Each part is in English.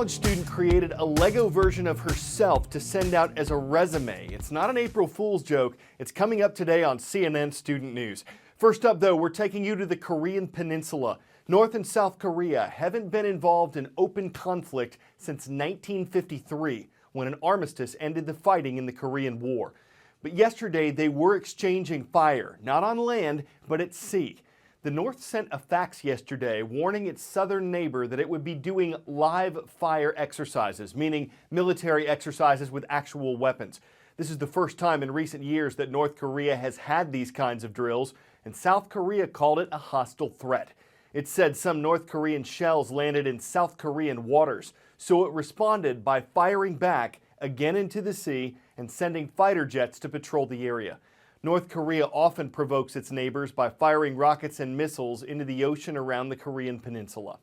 college student created a Lego version of herself to send out as a resume. It's not an April Fool's joke. It's coming up today on CNN Student News. First up, though, we're taking you to the Korean Peninsula. North and South Korea haven't been involved in open conflict since 1953, when an armistice ended the fighting in the Korean War. But yesterday, they were exchanging fire, not on land, but at sea. The North sent a fax yesterday warning its southern neighbor that it would be doing live fire exercises, meaning military exercises with actual weapons. This is the first time in recent years that North Korea has had these kinds of drills, and South Korea called it a hostile threat. It said some North Korean shells landed in South Korean waters, so it responded by firing back again into the sea and sending fighter jets to patrol the area. North Korea often provokes its neighbors by firing rockets and missiles into the ocean around the Korean Peninsula.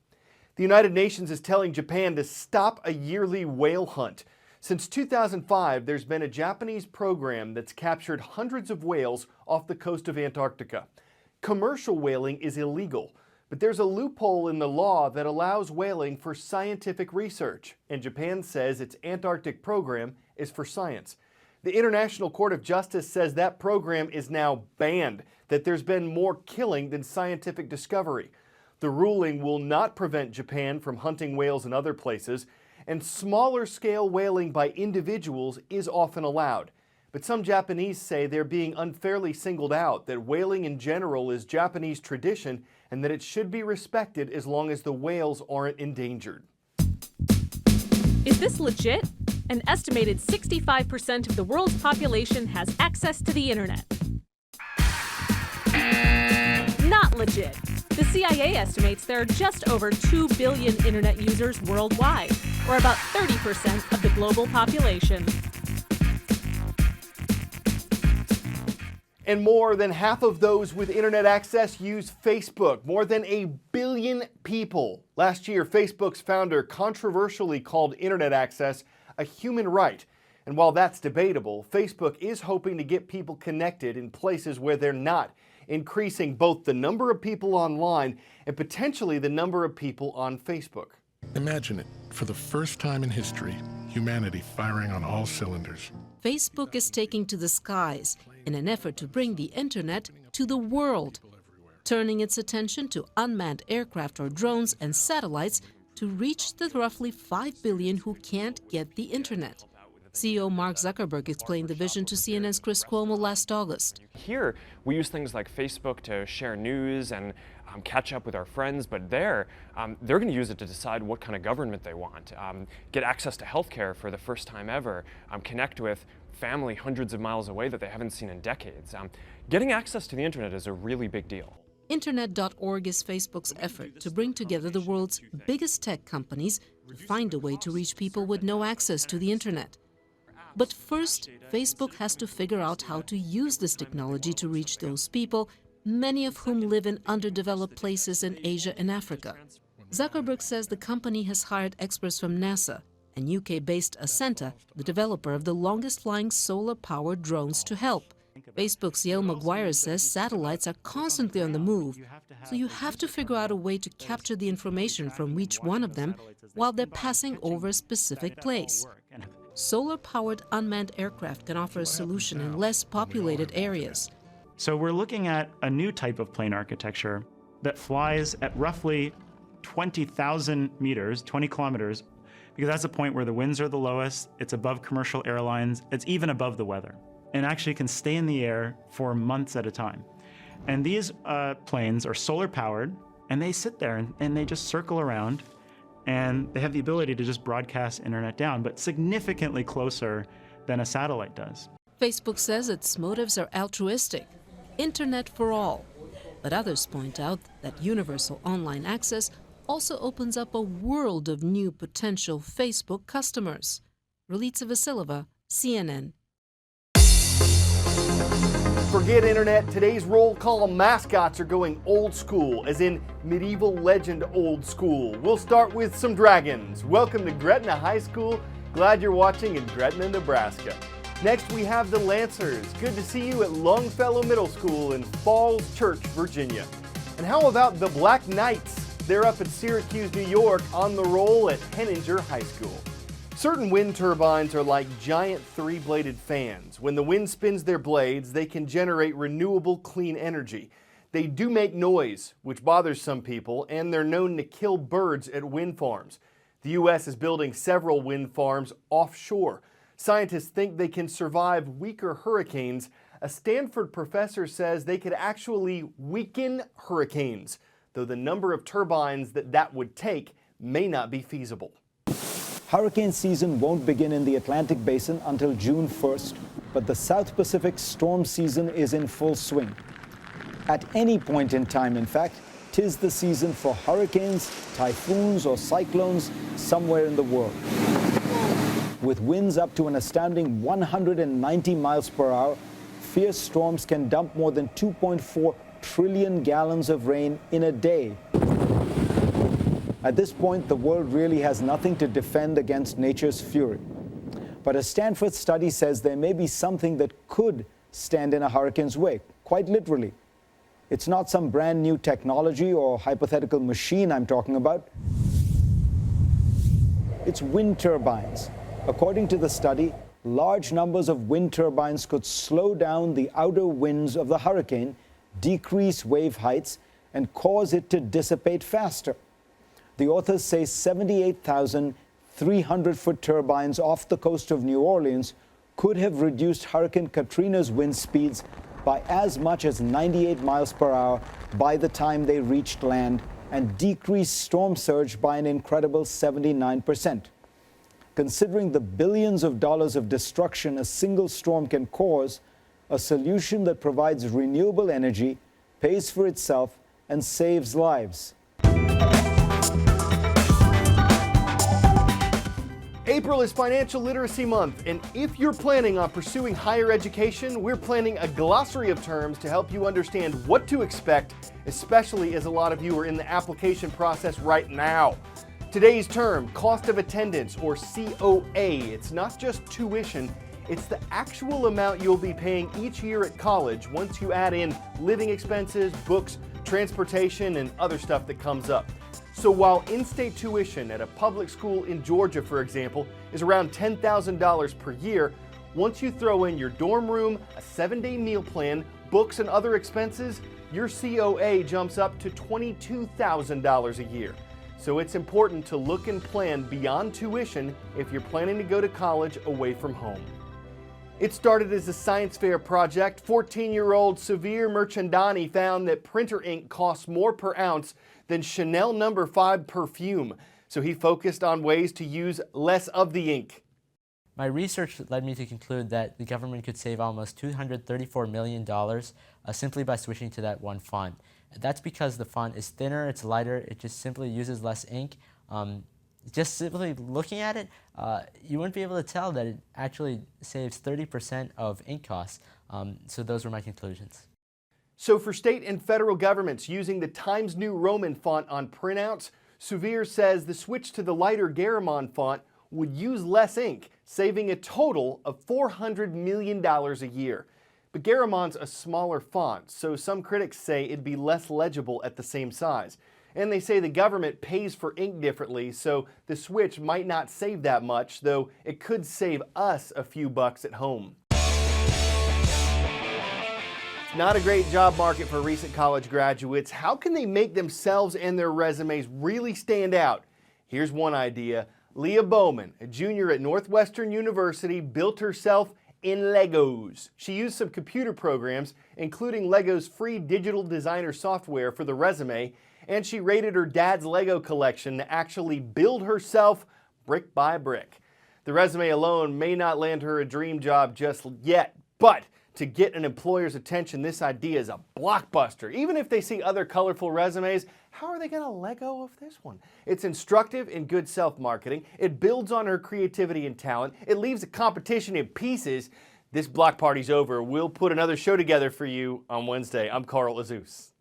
The United Nations is telling Japan to stop a yearly whale hunt. Since 2005, there's been a Japanese program that's captured hundreds of whales off the coast of Antarctica. Commercial whaling is illegal, but there's a loophole in the law that allows whaling for scientific research, and Japan says its Antarctic program is for science. The International Court of Justice says that program is now banned, that there's been more killing than scientific discovery. The ruling will not prevent Japan from hunting whales in other places, and smaller scale whaling by individuals is often allowed. But some Japanese say they're being unfairly singled out, that whaling in general is Japanese tradition and that it should be respected as long as the whales aren't endangered. Is this legit? An estimated 65% of the world's population has access to the internet. Not legit. The CIA estimates there are just over 2 billion internet users worldwide, or about 30% of the global population. And more than half of those with internet access use Facebook. More than 1 billion people. Last year, Facebook's founder controversially called internet access a human right. And while that's debatable, Facebook is hoping to get people connected in places where they're not, increasing both the number of people online and potentially the number of people on Facebook. Imagine it. For the first time in history, humanity firing on all cylinders. Facebook is taking to the skies in an effort to bring the internet to the world, turning its attention to unmanned aircraft or drones and satellites to reach the roughly 5 billion who can't get the internet. CEO Mark Zuckerberg explained the vision to CNN's Chris Cuomo last August. Here, we use things like Facebook to share news and catch up with our friends, but they're going to use it to decide what kind of government they want, get access to healthcare for the first time ever, connect with family hundreds of miles away that they haven't seen in decades. Getting access to the internet is a really big deal. Internet.org is Facebook's effort to bring together the world's biggest tech companies to find a way to reach people with no access to the internet. But first, Facebook has to figure out how to use this technology to reach those people, many of whom live in underdeveloped places in Asia and Africa. Zuckerberg says the company has hired experts from NASA and UK-based Ascenta, the developer of the longest-flying solar-powered drones, to help. Facebook's Yale Maguire says satellites are constantly on the move, so you have to figure out a way to capture the information from each one of them while they're passing over a specific place. Solar-powered unmanned aircraft can offer a solution in less populated areas. So we're looking at a new type of plane architecture that flies at roughly 20,000 meters, 20 kilometers, because that's the point where the winds are the lowest, it's above commercial airlines, it's even above the weather, and actually can stay in the air for months at a time. And these planes are solar powered, and they sit there and they just circle around, and they have the ability to just broadcast internet down, but significantly closer than a satellite does. Facebook says its motives are altruistic, internet for all. But others point out that universal online access also opens up a world of new potential Facebook customers. Relitza Vasilova, CNN. Forget internet, today's roll call mascots are going old school, as in medieval legend old school. We'll start with some dragons. Welcome to Gretna High School. Glad you're watching in Gretna, Nebraska. Next we have the Lancers. Good to see you at Longfellow Middle School in Falls Church, Virginia. And how about the Black Knights? They're up at Syracuse, New York, on the roll at Henninger High School. Certain wind turbines are like giant three-bladed fans. When the wind spins their blades, they can generate renewable, clean energy. They do make noise, which bothers some people, and they're known to kill birds at wind farms. The U.S. is building several wind farms offshore. Scientists think they can survive weaker hurricanes. A Stanford professor says they could actually weaken hurricanes, though the number of turbines that would take may not be feasible. Hurricane season won't begin in the Atlantic Basin until June 1st, but the South Pacific storm season is in full swing. At any point in time, in fact, 'tis the season for hurricanes, typhoons, or cyclones somewhere in the world. With winds up to an astounding 190 miles per hour, fierce storms can dump more than 2.4 trillion gallons of rain in a day. At this point, the world really has nothing to defend against nature's fury. But a Stanford study says there may be something that could stand in a hurricane's way, quite literally. It's not some brand new technology or hypothetical machine I'm talking about. It's wind turbines. According to the study, large numbers of wind turbines could slow down the outer winds of the hurricane, decrease wave heights, and cause it to dissipate faster. The authors say 78,300-foot turbines off the coast of New Orleans could have reduced Hurricane Katrina's wind speeds by as much as 98 miles per hour by the time they reached land and decreased storm surge by an incredible 79%. Considering the billions of dollars of destruction a single storm can cause, a solution that provides renewable energy, pays for itself, and saves lives. April is Financial Literacy Month, and if you're planning on pursuing higher education, we're planning a glossary of terms to help you understand what to expect, especially as a lot of you are in the application process right now. Today's term, cost of attendance, or COA. It's not just tuition, it's the actual amount you'll be paying each year at college once you add in living expenses, books, transportation, and other stuff that comes up. So while in-state tuition at a public school in Georgia, for example, is around $10,000 per year, once you throw in your dorm room, a 7-day meal plan, books, and other expenses, your COA jumps up to $22,000 a year. So it's important to look and plan beyond tuition if you're planning to go to college away from home. It started as a science fair project. 14-year-old Suvir Merchandani found that printer ink costs more per ounce than Chanel No. 5 perfume, so he focused on ways to use less of the ink. My research led me to conclude that the government could save almost $234 million simply by switching to that one font. That's because the font is thinner, it's lighter, it just simply uses less ink. Just simply looking at it, you wouldn't be able to tell that it actually saves 30% of ink costs. So those were my conclusions. So for state and federal governments using the Times New Roman font on printouts, Suvir says the switch to the lighter Garamond font would use less ink, saving a total of $400 million a year. But Garamond's a smaller font, so some critics say it'd be less legible at the same size. And they say the government pays for ink differently, so the switch might not save that much, though it could save us a few bucks at home. Not a great job market for recent college graduates. How can they make themselves and their resumes really stand out? Here's one idea. Leah Bowman, a junior at Northwestern University, built herself in Legos. She used some computer programs, including Lego's free digital designer software for the resume, and she raided her dad's Lego collection to actually build herself brick by brick. The resume alone may not land her a dream job just yet, but to get an employer's attention, this idea is a blockbuster. Even if they see other colorful resumes, how are they going to let go of this one? It's instructive and good self-marketing. It builds on her creativity and talent. It leaves the competition in pieces. This block party's over. We'll put another show together for you on Wednesday. I'm Carl Azus.